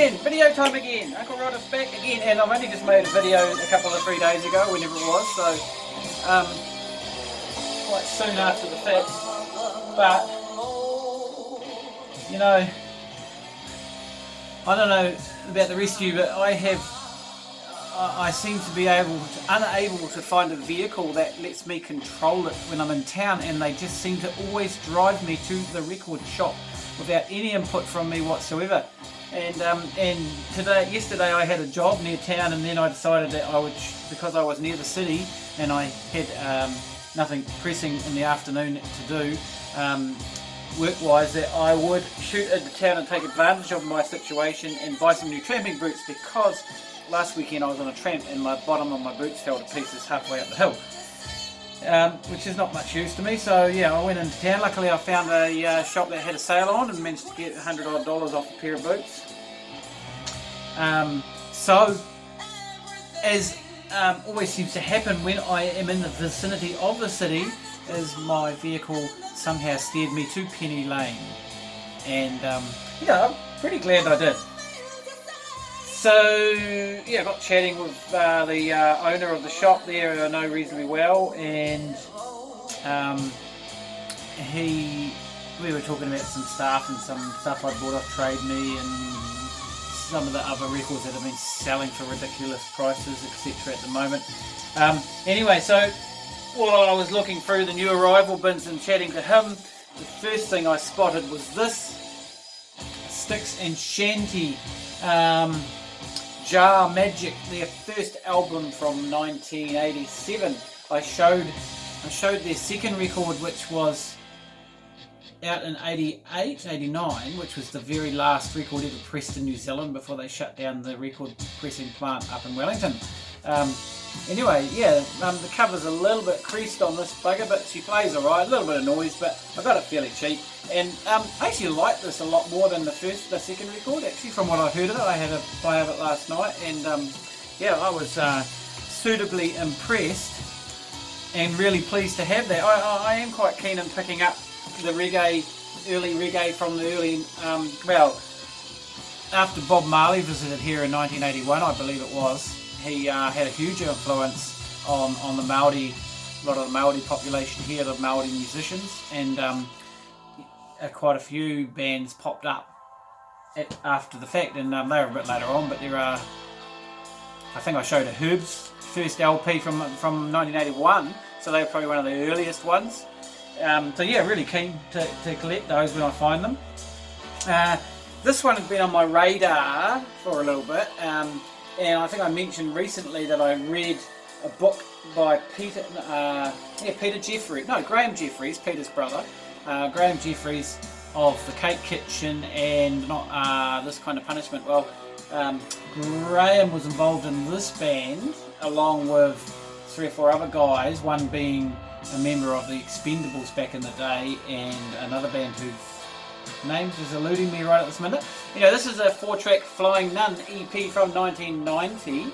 again, video time again. Uncle Roddus back again, and I've only just made a video a couple of 3 days ago, whenever it was, so quite soon after the fact. But you know, I don't know about the rest of you, but I seem to be unable to find a vehicle that lets me control it when I'm in town, and they just seem to always drive me to the record shop without any input from me whatsoever. And yesterday I had a job near town, and then I decided that I would, because I was near the city and I had nothing pressing in the afternoon to do work-wise, that I would shoot into town and take advantage of my situation and buy some new tramping boots, because last weekend I was on a tramp and my bottom of my boots fell to pieces halfway up the hill, which is not much use to me. So yeah, I went into town. Luckily I found a shop that had a sale on and managed to get $100 odd off a pair of boots. So as always seems to happen when I am in the vicinity of the city, is my vehicle somehow steered me to Penny Lane, and I'm pretty glad I did. So yeah, I got chatting with the owner of the shop there, who I know reasonably well, and we were talking about some stuff and some stuff I bought off Trade Me, and some of the other records that have been selling for ridiculous prices, etc. at the moment. Anyway, so while I was looking through the new arrival bins and chatting to him, the first thing I spotted was this Sticks and Shanty Jar Magic, their first album from 1987. I showed their second record, which was out in 88, 89, which was the very last record ever pressed in New Zealand before they shut down the record pressing plant up in Wellington. Anyway, yeah, the cover's a little bit creased on this bugger, but she plays alright, a little bit of noise, but I got it fairly cheap. And I actually like this a lot more than the second record, actually, from what I heard of it. I had a buy of it last night, and yeah, I was suitably impressed and really pleased to have that. I am quite keen on picking up the reggae, early reggae from the early, after Bob Marley visited here in 1981, I believe it was. He had a huge influence on the Māori, a lot of the Māori population here, the Māori musicians, and quite a few bands popped up after the fact, and they were a bit later on, but there are, I think I showed a Herb's first LP from 1981, so they were probably one of the earliest ones. So yeah, really keen to collect those when I find them. This one has been on my radar for a little bit, and I think I mentioned recently that I read a book by Graham Jeffries, Peter's brother, Graham Jeffries of The Cake Kitchen and Not This Kind of Punishment. Well, Graham was involved in this band along with 3 or 4 other guys, one being a member of the Expendables back in the day, and another band whose names is eluding me right at this minute. You know, this is a 4-track Flying Nun EP from 1990.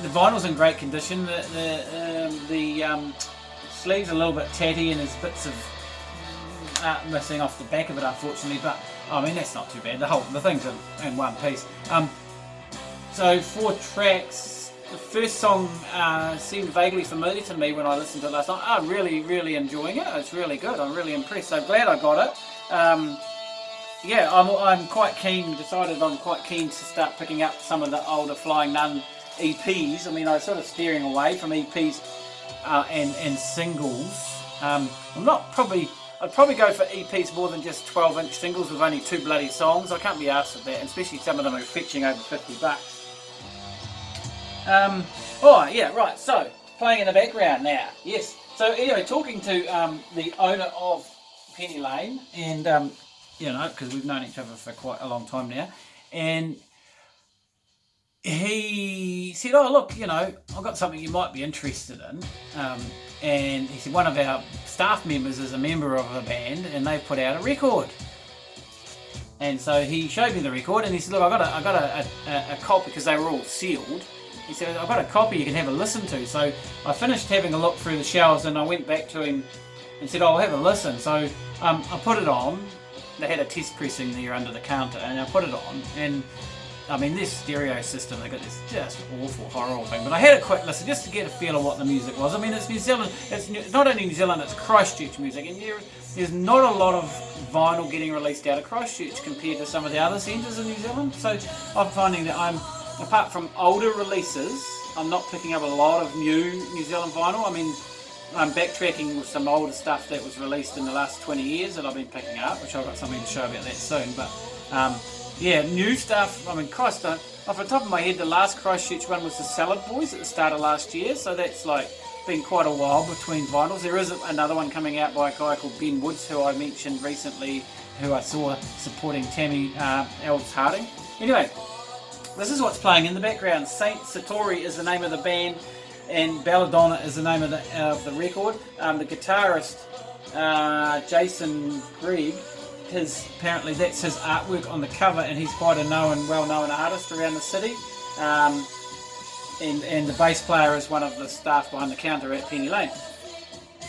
The vinyl's in great condition. The sleeve's a little bit tatty and there's bits of art missing off the back of it, unfortunately. But I mean, that's not too bad. The thing's in one piece. So 4 tracks. The first song seemed vaguely familiar to me when I listened to it last night. I'm really, really enjoying it. It's really good. I'm really impressed. So glad I got it. Yeah, I'm quite keen. Decided I'm quite keen to start picking up some of the older Flying Nun EPs. I mean, I was sort of steering away from EPs and singles. I'd probably go for EPs more than just 12-inch singles with only 2 bloody songs. I can't be arsed with that, and especially some of them are fetching over $50. Oh yeah, right, so playing in the background now, yes. So anyway, talking to the owner of Penny Lane, and because we've known each other for quite a long time now, and he said, oh look, I've got something you might be interested in, and he said one of our staff members is a member of a band and they've put out a record. And so he showed me the record and he said, look, I got a copy, because they were all sealed. He said, I've got a copy you can have a listen to. So I finished having a look through the shelves and I went back to him and said, oh, I'll have a listen. So I put it on they had a test pressing there under the counter, and I put it on, and I mean, this stereo system, they got this just awful, horrible thing. But I had a quick listen just to get a feel of what the music was. I mean, it's New Zealand. It's not only New Zealand, it's Christchurch music, and there's not a lot of vinyl getting released out of Christchurch compared to some of the other centres in New Zealand. So I'm finding that apart from older releases, I'm not picking up a lot of new Zealand vinyl. I mean, I'm backtracking with some older stuff that was released in the last 20 years that I've been picking up, which I've got something to show about that soon. But yeah, new stuff. I mean, Christ, off the top of my head, the last Christchurch one was the Salad Boys at the start of last year, so that's like been quite a while between vinyls. There is another one coming out by a guy called Ben Woods, who I mentioned recently, who I saw supporting Tammy Elves Harding. Anyway, this is what's playing in the background. Saint Satori is the name of the band, and Belladonna is the name of the record. The guitarist, Jason Gregg, apparently that's his artwork on the cover, and he's quite a well-known artist around the city. And the bass player is one of the staff behind the counter at Penny Lane.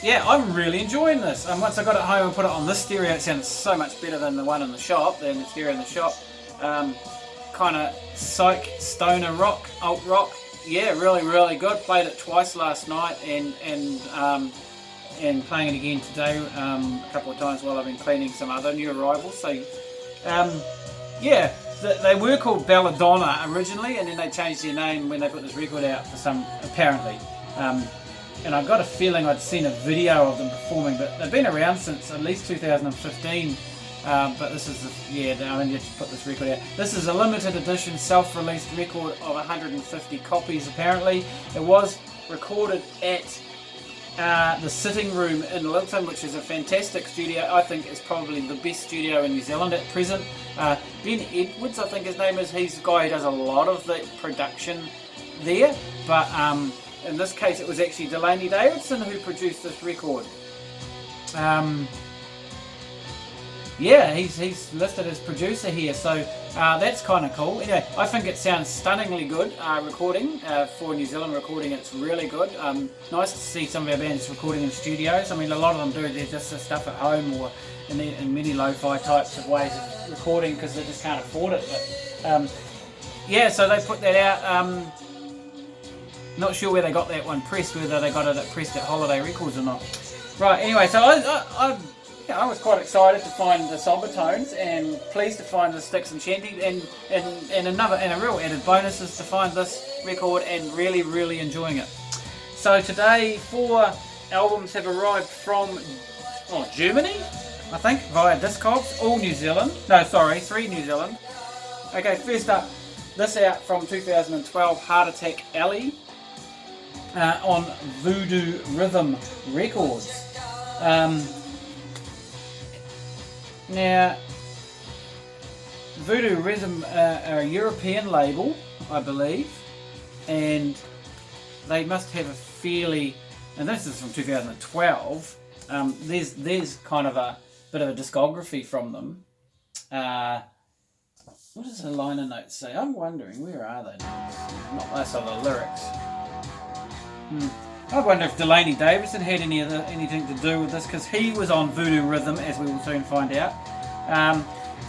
Yeah, I'm really enjoying this. And once I got it home and put it on this stereo, it sounds so much better than the one in the shop, than the stereo in the shop. Kind of psych, stoner rock, alt rock. Yeah, really, really good. Played it twice last night, and playing it again today a couple of times while I've been cleaning some other new arrivals. So, yeah, they were called Belladonna originally, and then they changed their name when they put this record out for some, apparently. And I got a feeling I'd seen a video of them performing, but they've been around since at least 2015. But this is, I need to put this record out. This is a limited edition self-released record of 150 copies apparently. It was recorded at the Sitting Room in Lilton, which is a fantastic studio. I think it's probably the best studio in New Zealand at present. Ben Edwards, I think his name is, he's the guy who does a lot of the production there. But in this case it was actually Delaney Davidson who produced this record. Yeah, he's listed as producer here, so that's kind of cool. Anyway, I think it sounds stunningly good recording. For New Zealand recording, it's really good. Nice to see some of our bands recording in studios. I mean, a lot of them do their just stuff at home or in many lo-fi types of ways of recording because they just can't afford it. But yeah, so they put that out. Not sure where they got that one pressed, whether they got it pressed at Holiday Records or not. Right, anyway, so I was quite excited to find the somber tones and pleased to find the Sticks and Shanty, and a real added bonus is to find this record and really, really enjoying it. So today 4 albums have arrived from Germany, I think, via Discogs, all New Zealand. No, sorry, 3 New Zealand. Okay, first up, this out from 2012, Heart Attack Ellie on Voodoo Rhythm Records. Now, Voodoo Rhythm are a European label, I believe, and they must have a fairly, and this is from 2012, there's kind of a bit of a discography from them. What does the liner notes say? I'm wondering, where are they now? Not those are the lyrics. I wonder if Delaney Davidson had anything to do with this, because he was on Voodoo Rhythm, as we will soon find out.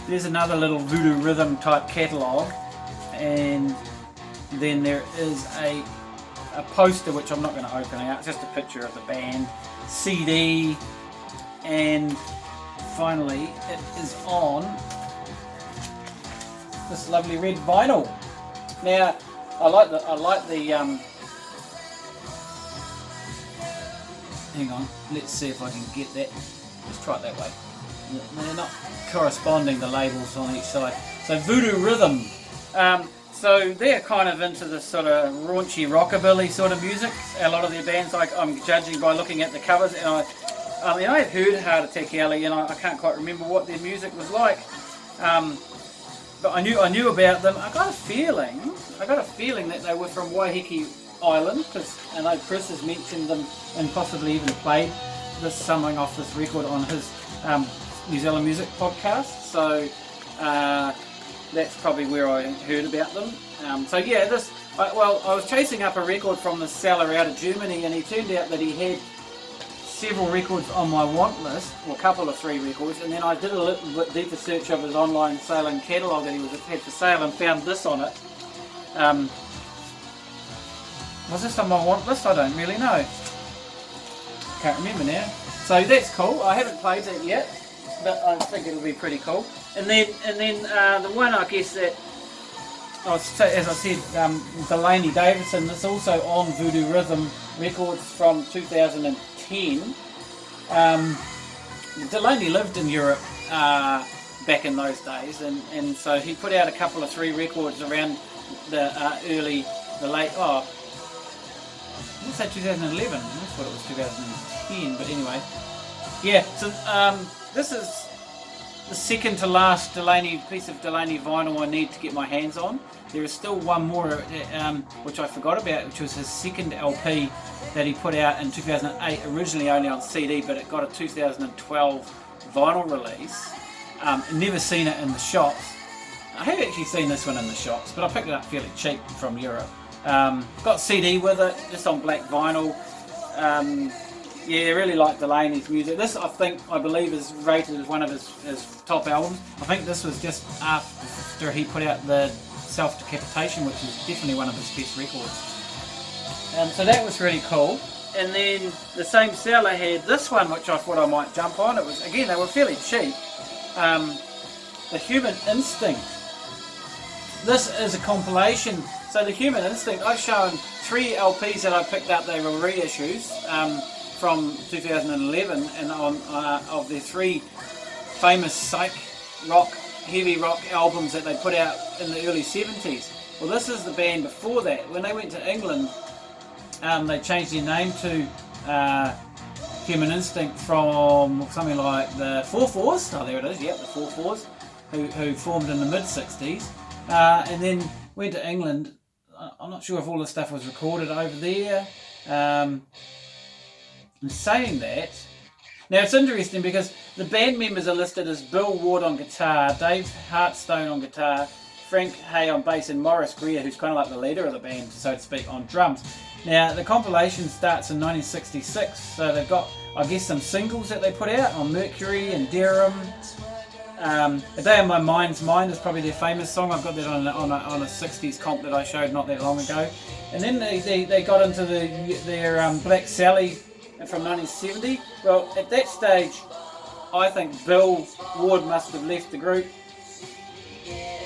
There's another little Voodoo Rhythm type catalogue, and then there is a poster which I'm not going to open out. It's just a picture of the band, CD, and finally it is on this lovely red vinyl. Now I like the hang on, let's see if I can get that. Let's try it that way. They're not corresponding, the labels on each side. So Voodoo Rhythm. So they're kind of into this sort of raunchy rockabilly sort of music. A lot of their bands, I'm judging by looking at the covers, and I mean I had heard Heart Attack Ellie, and I can't quite remember what their music was like. But I knew about them. I got a feeling that they were from Waiheke Island, because I know Chris has mentioned them and possibly even played something off this record on his New Zealand Music podcast. So that's probably where I heard about them. So yeah, I was chasing up a record from the seller out of Germany, and he turned out that he had several records on my want list, or a couple of 3 records, and then I did a little bit deeper search of his online sailing catalogue that he had for sale and found this on it. Was this on my want list? I don't really know. Can't remember now. So that's cool. I haven't played that yet, but I think it'll be pretty cool. And then the one I guess that, as I said, Delaney Davidson. That's also on Voodoo Rhythm Records from 2010. Delaney lived in Europe back in those days, and so he put out a couple of 3 records around the late. Let's say 2011. I thought it was 2010, but anyway. Yeah, so this is the second to last piece of Delaney vinyl I need to get my hands on. There is still one more, which I forgot about, which was his second LP that he put out in 2008, originally only on CD, but it got a 2012 vinyl release. Never seen it in the shops. I have actually seen this one in the shops, but I picked it up fairly cheap from Europe. Got CD with it, just on black vinyl. Yeah, I really like Delaney's music. This, I believe, is rated as one of his top albums. I think this was just after he put out the Self-Decapitation, which is definitely one of his best records. So that was really cool. And then the same seller had this one, which I thought I might jump on. It was, again, they were fairly cheap. The Human Instinct. This is a compilation. So the Human Instinct, I've shown 3 LPs that I picked up. They were reissues from 2011, and of their 3 famous psych rock, heavy rock albums that they put out in the early 70s. Well, this is the band before that. When they went to England, they changed their name to Human Instinct from something like the 4/4s. Oh, there it is. Yep, the 4/4s, who formed in the mid-60s, and then went to England. I'm not sure if all the stuff was recorded over there. And saying that, now it's interesting because the band members are listed as Bill Ward on guitar, Dave Hartstone on guitar, Frank Hay on bass, and Maurice Greer, who's kind of like the leader of the band, so to speak, on drums. Now, the compilation starts in 1966, so they've got, I guess, some singles that they put out on Mercury and Durham. A Day on My Mind's Mind is probably their famous song. I've got that on a 60s comp that I showed not that long ago. And then they got into their Black Sally from 1970. Well, at that stage, I think Bill Ward must have left the group,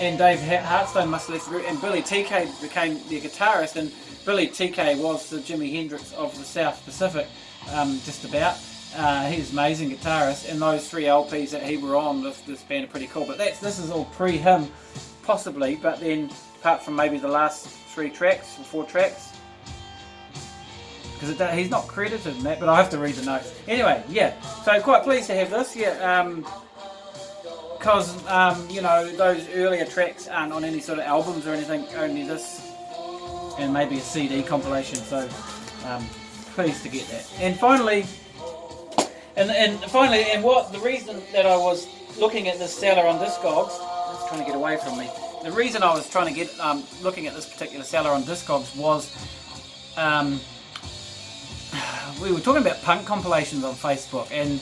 and Dave Hartstone must have left the group, and Billy TK became their guitarist. And Billy TK was the Jimi Hendrix of the South Pacific, just about. He's an amazing guitarist, and those 3 LPs that he were on, this band are pretty cool. But this is all pre-him, possibly, but then apart from maybe the last 3 tracks or 4 tracks, because he's not credited in that, but I have to read the notes. Anyway, yeah, so quite pleased to have this, yeah, because, you know, those earlier tracks aren't on any sort of albums or anything, only this, and maybe a CD compilation, so pleased to get that. And finally, what the reason that I was looking at this seller on Discogs, it's trying to get away from me. The reason I was trying to get looking at this particular seller on Discogs was we were talking about punk compilations on Facebook, and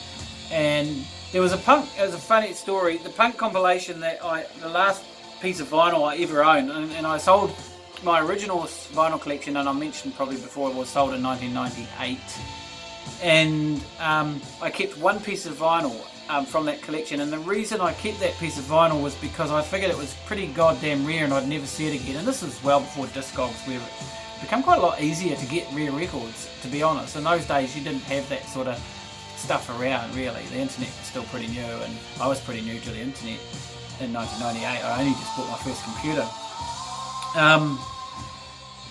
there was it was a funny story. The punk compilation the last piece of vinyl I ever owned, and I sold my original vinyl collection, and I mentioned probably before, it was sold in 1998. And I kept one piece of vinyl from that collection, and the reason I kept that piece of vinyl was because I figured it was pretty goddamn rare and I'd never see it again. And this was well before Discogs, where it became quite a lot easier to get rare records, to be honest. In those days you didn't have that sort of stuff around, really. The internet was still pretty new, and I was pretty new to the internet in 1998. I only just bought my first computer.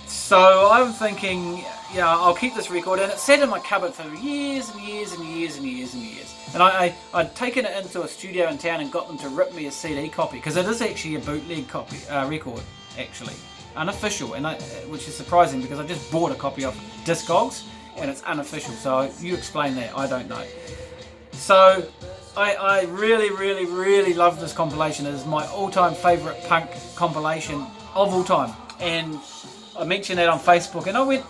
So I'm thinking, yeah, I'll keep this record, and it sat in my cupboard for years and years and years and years and years. And I'd taken it into a studio in town and got them to rip me a CD copy, because it is actually a bootleg copy record, actually, unofficial, and which is surprising because I just bought a copy of Discogs and it's unofficial. So you explain that, I don't know. So I really, really, really love this compilation. It is my all-time favourite punk compilation of all time, and I mentioned that on Facebook, and I went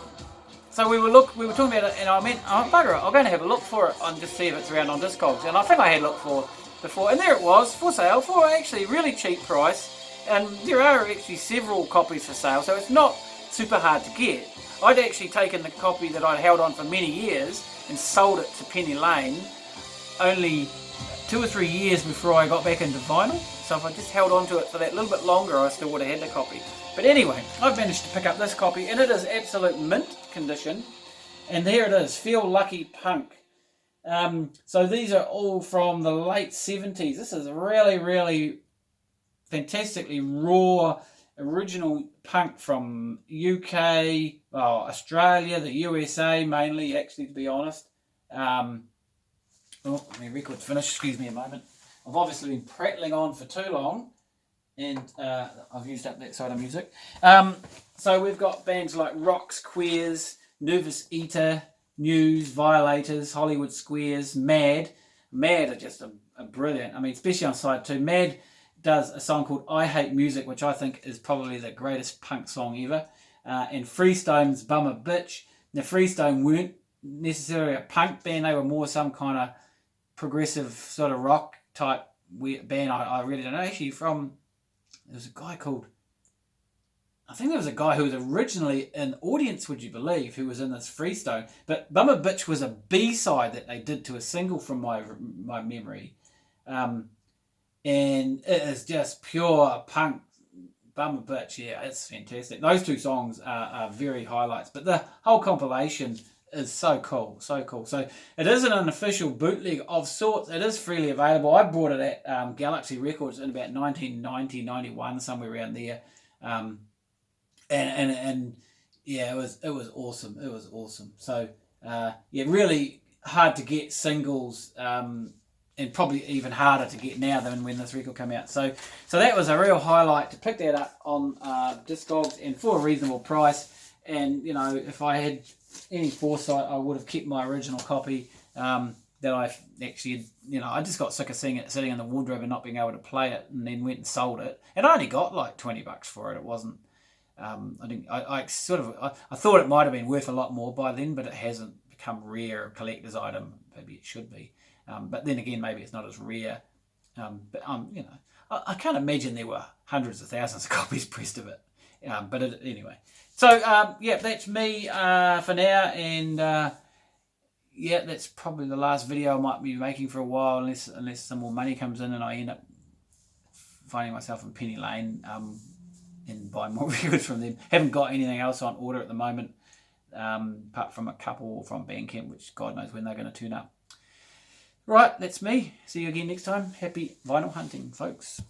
So we were talking about it, and I meant, oh bugger it, I'm going to have a look for it and just see if it's around on Discogs. And I think I had looked for before, and there it was for sale for actually really cheap price. And there are actually several copies for sale, so it's not super hard to get. I'd actually taken the copy that I'd held on for many years and sold it to Penny Lane only 2 or 3 years before I got back into vinyl. So if I just held on to it for that little bit longer, I still would have had the copy. But anyway, I've managed to pick up this copy, and it is absolute mint condition. And there it is, Feel Lucky Punk. So these are all from the late 70s. This is really, really fantastically raw, original punk from UK, well, Australia, the USA mainly, actually, to be honest. Oh, my record's finished, excuse me a moment. I've obviously been prattling on for too long, and I've used up that side of music. So we've got bands like Rocks, Queers, Nervous Eater, News, Violators, Hollywood Squares, Mad. Mad are just a brilliant, I mean, especially on side 2. Mad does a song called I Hate Music, which I think is probably the greatest punk song ever. And Freestone's Bummer Bitch. Now, Freestone weren't necessarily a punk band, they were more some kind of progressive sort of rock type band. I really don't know. Actually, there was a guy called, I think there was a guy who was originally in Audience, would you believe, who was in this Freestone. But Bummer Bitch was a B-side that they did to a single from my memory. And it is just pure punk. Bummer Bitch, yeah, it's fantastic. Those 2 songs are very highlights. But the whole compilation is so cool, so cool. So it is an unofficial bootleg of sorts. It is freely available. I bought it at Galaxy Records in about 1990, 91, somewhere around there. And yeah, it was awesome. It was awesome. So yeah, really hard to get singles, and probably even harder to get now than when this record came out. So that was a real highlight to pick that up on Discogs and for a reasonable price. And you know, if I had any foresight, I would have kept my original copy that I actually, you know, I just got sick of seeing it sitting in the wardrobe and not being able to play it, and then went and sold it. And I only got like $20 for it. It wasn't. I thought it might have been worth a lot more by then, but it hasn't become rare, a collector's item. Maybe it should be. But then again, maybe it's not as rare. But you know, I can't imagine there were hundreds of thousands of copies pressed of it. But anyway. So yeah, that's me for now, and yeah, that's probably the last video I might be making for a while, unless some more money comes in and I end up finding myself in Penny Lane and buying more records from them. Haven't got anything else on order at the moment, apart from a couple from Bandcamp, which God knows when they're going to turn up. Right, that's me. See you again next time. Happy vinyl hunting, folks.